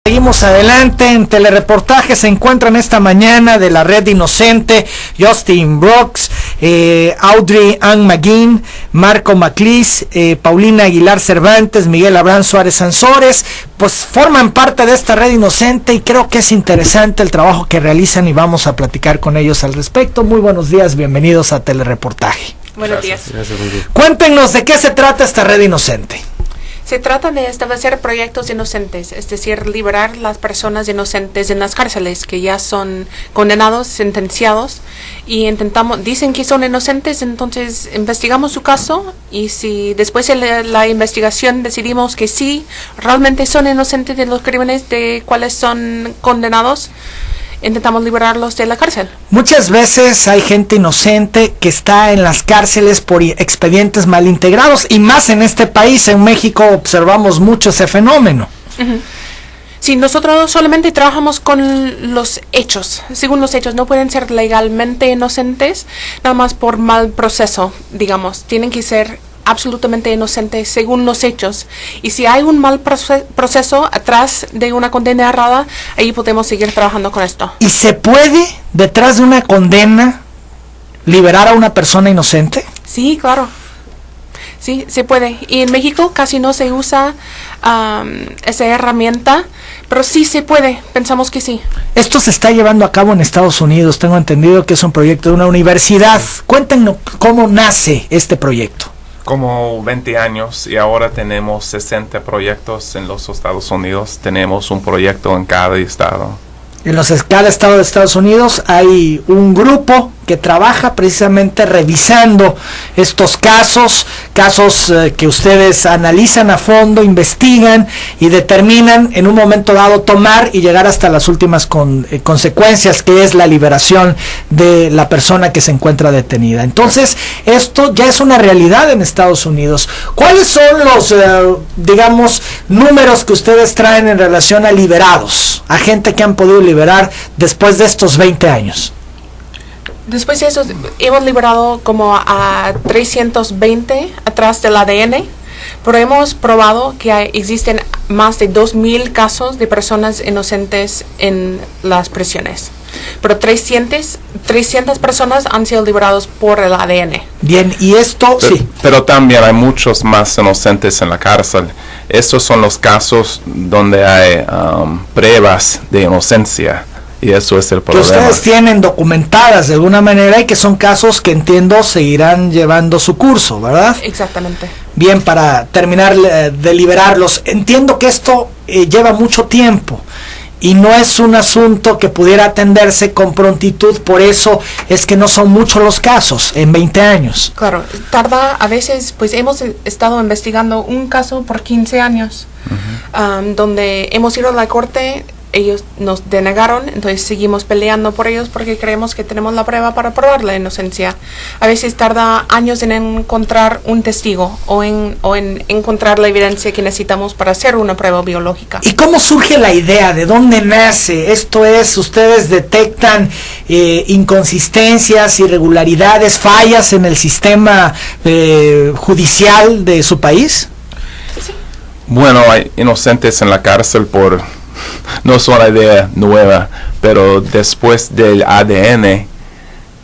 Seguimos adelante en telereportaje. Se encuentran esta mañana de la Red Inocente Justin Brooks, Audrey Ann McGinn, Marco Maclis, Paulina Aguilar Cervantes, Miguel Abraham Suárez Sansores. Pues forman parte de esta Red Inocente y creo que es interesante el trabajo que realizan y vamos a platicar con ellos al respecto. Muy buenos días, bienvenidos a telereportaje. Buenos días. Cuéntenos de qué se trata esta Red Inocente. Se trata de establecer proyectos inocentes, es decir, liberar las personas inocentes en las cárceles que ya son condenados, sentenciados, y dicen que son inocentes, entonces investigamos su caso, y si después de la investigación decidimos que sí, realmente son inocentes de los crímenes de cuales son condenados, intentamos liberarlos de la cárcel. Muchas veces hay gente inocente que está en las cárceles por expedientes mal integrados y más en este país, en México, observamos mucho ese fenómeno. Uh-huh. Sí, nosotros solamente trabajamos con los hechos. Según los hechos, no pueden ser legalmente inocentes, nada más por mal proceso, digamos. Tienen que ser absolutamente inocentes según los hechos. Y si hay un mal proceso atrás de una condena errada, ahí podemos seguir trabajando con esto. ¿Y se puede, detrás de una condena, liberar a una persona inocente? Sí, claro. Sí, se puede. Y en México casi no se usa esa herramienta, pero sí se puede. Pensamos que sí. Esto se está llevando a cabo en Estados Unidos. Tengo entendido que es un proyecto de una universidad. Cuéntenos cómo nace este proyecto. Como 20 años y ahora tenemos 60 proyectos en los Estados Unidos. Tenemos un proyecto en cada estado. En cada estado de Estados Unidos hay un grupo que trabaja precisamente revisando estos casos que ustedes analizan a fondo, investigan y determinan en un momento dado tomar y llegar hasta las últimas consecuencias, que es la liberación de la persona que se encuentra detenida. Entonces, esto ya es una realidad en Estados Unidos. ¿Cuáles son los, números que ustedes traen en relación a liberados, a gente que han podido liberar después de estos 20 años? Después de eso, hemos liberado como a 320 atrás del ADN, pero hemos probado que existen más de 2,000 casos de personas inocentes en las prisiones. Pero 300 personas han sido liberados por el ADN. Bien, y esto, pero, sí. Pero también hay muchos más inocentes en la cárcel. Estos son los casos donde hay pruebas de inocencia. Y eso es el problema. Que ustedes tienen documentadas de alguna manera y que son casos que entiendo seguirán llevando su curso, ¿verdad? Exactamente. Bien, para terminar de liberarlos, entiendo que esto lleva mucho tiempo y no es un asunto que pudiera atenderse con prontitud, por eso es que no son muchos los casos en 20 años. Claro, tarda a veces, pues hemos estado investigando un caso por 15 años, donde hemos ido a la corte. Ellos nos denegaron, entonces seguimos peleando por ellos porque creemos que tenemos la prueba para probar la inocencia. A veces tarda años en encontrar un testigo o en encontrar la evidencia que necesitamos para hacer una prueba biológica. ¿Y cómo surge la idea? ¿De dónde nace? Esto es, ¿ustedes detectan inconsistencias, irregularidades, fallas en el sistema judicial de su país? Sí. Bueno, hay inocentes en la cárcel no es una idea nueva, pero después del ADN,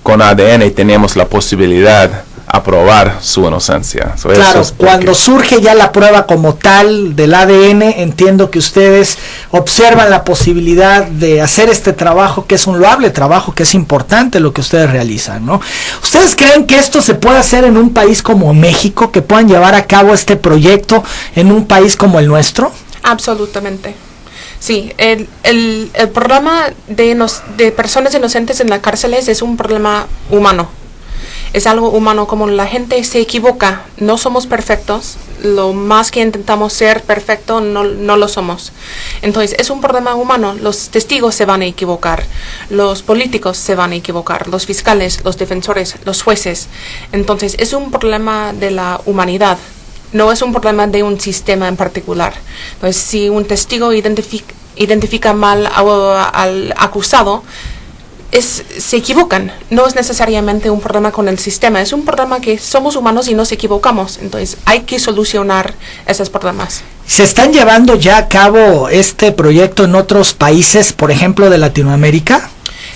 con ADN tenemos la posibilidad de aprobar su inocencia. Claro, cuando surge ya la prueba como tal del ADN, entiendo que ustedes observan la posibilidad de hacer este trabajo, que es un loable trabajo, que es importante lo que ustedes realizan, ¿no? ¿Ustedes creen que esto se puede hacer en un país como México, que puedan llevar a cabo este proyecto en un país como el nuestro? Absolutamente. Sí, el problema de personas inocentes en las cárceles es un problema humano. Es algo humano, como la gente se equivoca. No somos perfectos. Lo más que intentamos ser perfecto, no lo somos. Entonces, es un problema humano. Los testigos se van a equivocar. Los políticos se van a equivocar. Los fiscales, los defensores, los jueces. Entonces, es un problema de la humanidad. No es un problema de un sistema en particular. Entonces, si un testigo identifica mal al acusado, se equivocan. No es necesariamente un problema con el sistema, es un problema que somos humanos y nos equivocamos. Entonces hay que solucionar esos problemas. ¿Se están llevando ya a cabo este proyecto en otros países, por ejemplo, de Latinoamérica?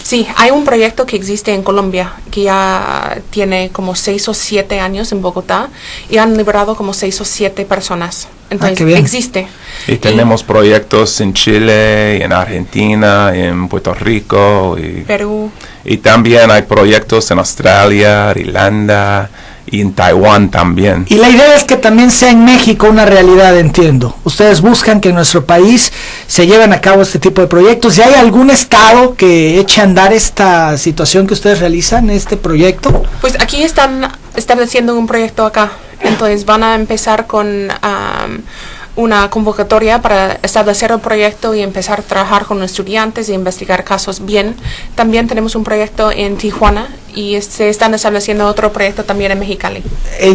Sí, hay un proyecto que existe en Colombia, que ya tiene como 6 o 7 años en Bogotá, y han liberado como 6 o 7 personas. Entonces, existe. Y tenemos proyectos en Chile, en Argentina, en Puerto Rico, y Perú. Y también hay proyectos en Australia, Irlanda, y en Taiwán también. Y la idea es que también sea en México una realidad, entiendo. Ustedes buscan que en nuestro país se lleven a cabo este tipo de proyectos. ¿Y hay algún estado que eche a andar esta situación que ustedes realizan, este proyecto? Pues aquí están estableciendo un proyecto acá. Entonces van a empezar con una convocatoria para establecer el proyecto y empezar a trabajar con los estudiantes y investigar casos bien. También tenemos un proyecto en Tijuana y se están estableciendo otro proyecto también en Mexicali.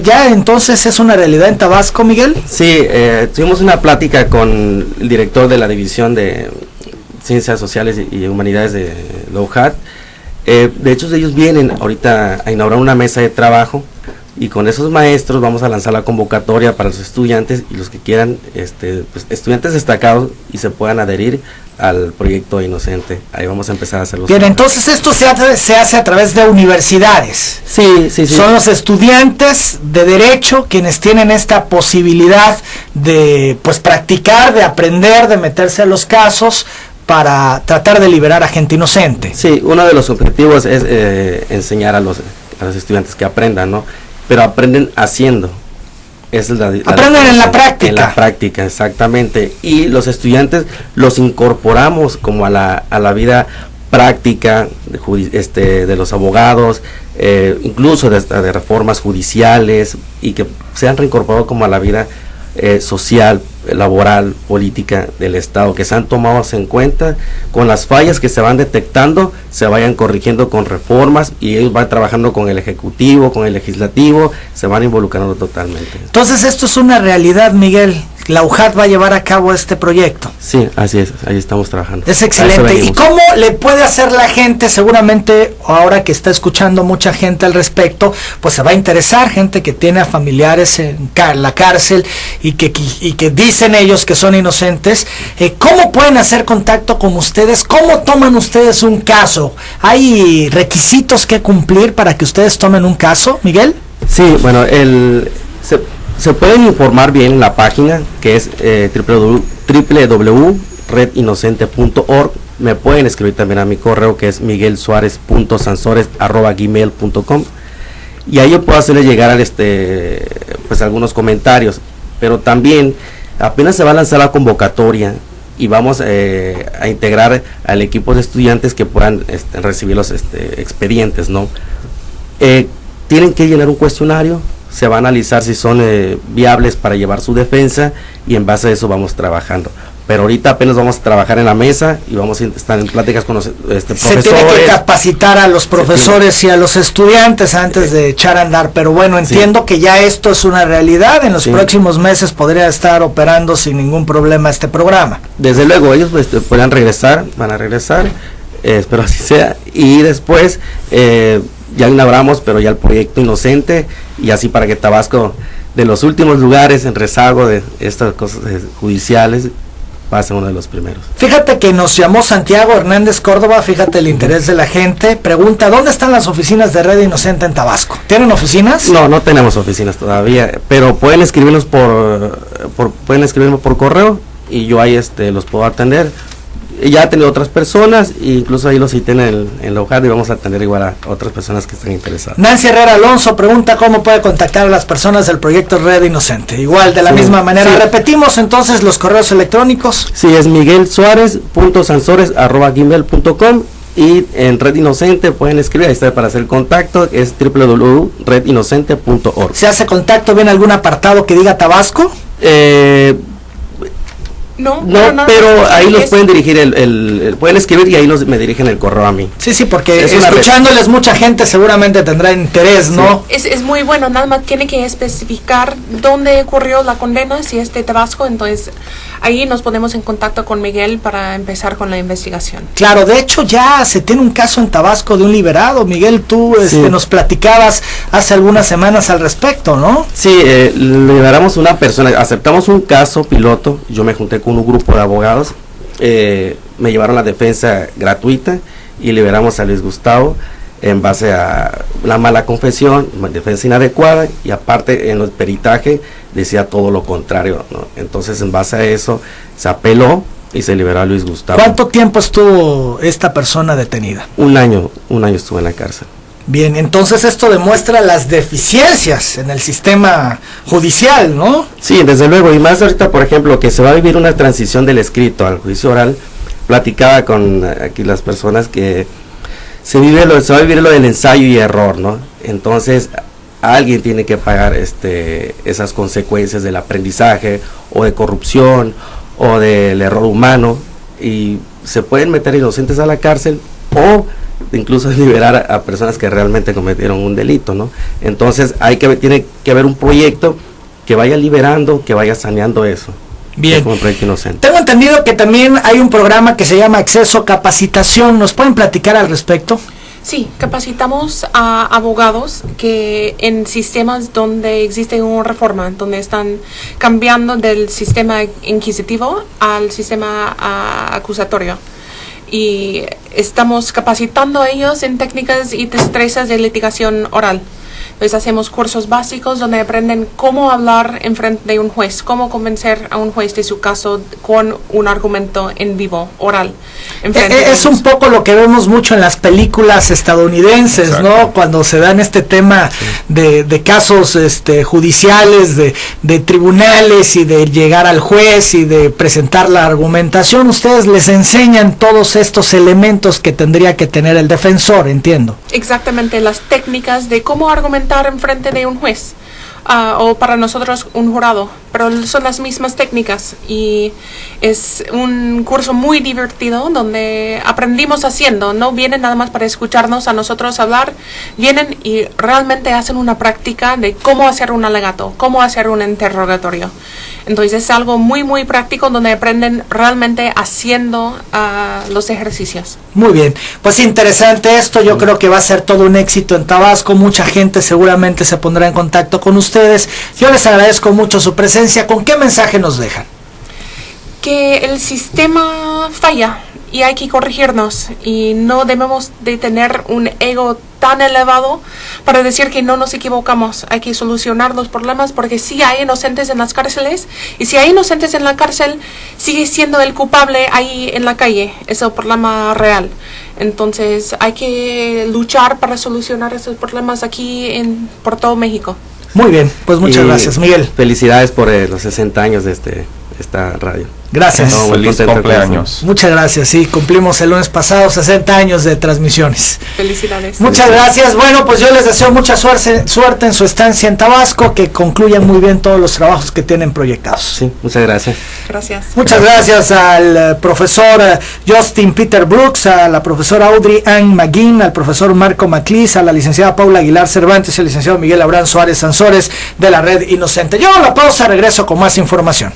¿Ya entonces es una realidad en Tabasco, Miguel? Sí, tuvimos una plática con el director de la División de Ciencias Sociales y Humanidades de LOHAT. De hecho, ellos vienen ahorita a inaugurar una mesa de trabajo, y con esos maestros vamos a lanzar la convocatoria para los estudiantes y los que quieran, pues, estudiantes destacados y se puedan adherir al proyecto Inocente. Ahí vamos a empezar a hacer los Bien, trabajos. entonces esto se hace a través de universidades. Sí. Son los estudiantes de Derecho quienes tienen esta posibilidad de pues practicar, de aprender, de meterse a los casos para tratar de liberar a gente inocente. Sí, uno de los objetivos es enseñar a los estudiantes que aprendan, ¿no? Pero aprenden haciendo. Aprenden en la práctica. En la práctica, exactamente. Y los estudiantes los incorporamos como a la vida práctica de los abogados, incluso de reformas judiciales, y que se han reincorporado como a la vida social, laboral, política del Estado, que se han tomado en cuenta, con las fallas que se van detectando, se vayan corrigiendo con reformas, y ellos van trabajando con el Ejecutivo, con el Legislativo, se van involucrando totalmente. Entonces esto es una realidad, Miguel. La UJAT va a llevar a cabo este proyecto. Sí, así es, ahí estamos trabajando. Es excelente. ¿Y cómo le puede hacer la gente? Seguramente ahora que está escuchando mucha gente al respecto, pues se va a interesar, gente que tiene a familiares en la cárcel y que dicen ellos que son inocentes. ¿Cómo pueden hacer contacto con ustedes? ¿Cómo toman ustedes un caso? ¿Hay requisitos que cumplir para que ustedes tomen un caso, Miguel? Sí, bueno, se pueden informar bien en la página, que es www.redinocente.org. Me pueden escribir también a mi correo, que es miguelsuarez.sansores@gmail.com, y ahí yo puedo hacerles llegar pues algunos comentarios. Pero también apenas se va a lanzar la convocatoria y vamos a integrar al equipo de estudiantes que puedan recibir los expedientes, ¿no? Tienen que llenar un cuestionario. Se va a analizar si son viables para llevar su defensa, y en base a eso vamos trabajando. Pero ahorita apenas vamos a trabajar en la mesa y vamos a estar en pláticas con los profesores. Se tiene que capacitar a los profesores y a los estudiantes antes de echar a andar. Pero bueno, entiendo que ya esto es una realidad. En los próximos meses podría estar operando sin ningún problema este programa. Desde luego, ellos van a regresar, espero así sea. Y después ya inauguramos, pero ya el proyecto Inocente, y así para que Tabasco, de los últimos lugares en rezago de estas cosas judiciales, pase uno de los primeros. Fíjate que nos llamó Santiago Hernández Córdoba, fíjate el interés de la gente, pregunta, ¿dónde están las oficinas de Red Inocente en Tabasco? ¿Tienen oficinas? No tenemos oficinas todavía, pero pueden escribirnos pueden escribirme por correo, y yo ahí los puedo atender. Ya he tenido otras personas, e incluso ahí los cité en la UJAT, y vamos a atender igual a otras personas que están interesadas. Nancy Herrera Alonso pregunta cómo puede contactar a las personas del proyecto Red Inocente. Igual, de la misma manera. Repetimos entonces los correos electrónicos. Sí, es miguelsuarez.sansores@gmail.com, y en Red Inocente pueden escribir, ahí está para hacer contacto, es www.redinocente.org. ¿Se hace contacto? ¿Viene algún apartado que diga Tabasco? No, pero ahí los pueden dirigir, pueden escribir y ahí me dirigen el correo a mí. Sí, porque escuchándoles mucha gente seguramente tendrá interés, ¿no? Sí. Es muy bueno, nada más tiene que especificar dónde ocurrió la condena, si es de Tabasco, entonces ahí nos ponemos en contacto con Miguel para empezar con la investigación. Claro, de hecho ya se tiene un caso en Tabasco de un liberado. Miguel, tú nos platicabas hace algunas semanas al respecto, ¿no? Sí, liberamos una persona, aceptamos un caso piloto, yo me junté con un grupo de abogados, me llevaron la defensa gratuita y liberamos a Luis Gustavo en base a la mala confesión, defensa inadecuada, y aparte en el peritaje decía todo lo contrario, ¿no? Entonces en base a eso se apeló y se liberó a Luis Gustavo. ¿Cuánto tiempo estuvo esta persona detenida? Un año estuvo en la cárcel. Bien, entonces esto demuestra las deficiencias en el sistema judicial, ¿no? Sí, desde luego, y más ahorita, por ejemplo, que se va a vivir una transición del escrito al juicio oral. Platicaba con aquí las personas que se va a vivir lo del ensayo y error, ¿no? Entonces, alguien tiene que pagar esas consecuencias del aprendizaje, o de corrupción, o del error humano, y se pueden meter inocentes a la cárcel, o incluso liberar a personas que realmente cometieron un delito, ¿no? Entonces tiene que haber un proyecto que vaya liberando, que vaya saneando eso. Bien. Como proyecto inocente. Tengo entendido que también hay un programa que se llama Acceso Capacitación. ¿Nos pueden platicar al respecto? Sí, capacitamos a abogados que en sistemas donde existe una reforma, donde están cambiando del sistema inquisitivo al sistema acusatorio. Y estamos capacitando a ellos en técnicas y destrezas de litigación oral. Entonces hacemos cursos básicos donde aprenden cómo hablar en frente de un juez, cómo convencer a un juez de su caso con un argumento en vivo, oral. Es un poco lo que vemos mucho en las películas estadounidenses, exacto, ¿no? Cuando se dan este tema de casos judiciales, de tribunales y de llegar al juez y de presentar la argumentación, ustedes les enseñan todos estos elementos que tendría que tener el defensor, entiendo. Exactamente, las técnicas de cómo argumentar en frente de un juez o para nosotros un jurado, pero son las mismas técnicas y es un curso muy divertido donde aprendimos haciendo, no vienen nada más para escucharnos a nosotros hablar, vienen y realmente hacen una práctica de cómo hacer un alegato, cómo hacer un interrogatorio. Entonces es algo muy muy práctico donde aprenden realmente haciendo los ejercicios. Muy bien, pues interesante esto, yo creo que va a ser todo un éxito en Tabasco, mucha gente seguramente se pondrá en contacto con ustedes. Yo les agradezco mucho su presencia. ¿Con qué mensaje nos dejan? Que el sistema falla y hay que corregirnos y no debemos de tener un ego tan elevado para decir que no nos equivocamos. Hay que solucionar los problemas porque sí hay inocentes en las cárceles y si hay inocentes en la cárcel sigue siendo el culpable ahí en la calle. Es el problema real. Entonces hay que luchar para solucionar esos problemas aquí por todo México. Muy bien, pues muchas gracias, Miguel. Felicidades por los 60 años de esta radio. Gracias. Feliz cumpleaños. Muchas gracias, sí, cumplimos el lunes pasado 60 años de transmisiones. Felicidades. Muchas gracias. Bueno, pues yo les deseo mucha suerte en su estancia en Tabasco, que concluyan muy bien todos los trabajos que tienen proyectados. Sí, muchas gracias. Gracias. Muchas gracias al profesor Justin Peter Brooks, a la profesora Audrey Ann McGinn, al profesor Marco Maclis, a la licenciada Paula Aguilar Cervantes y al licenciado Miguel Abraham Suárez Sansores de la Red Inocente. Yo a la pausa regreso con más información.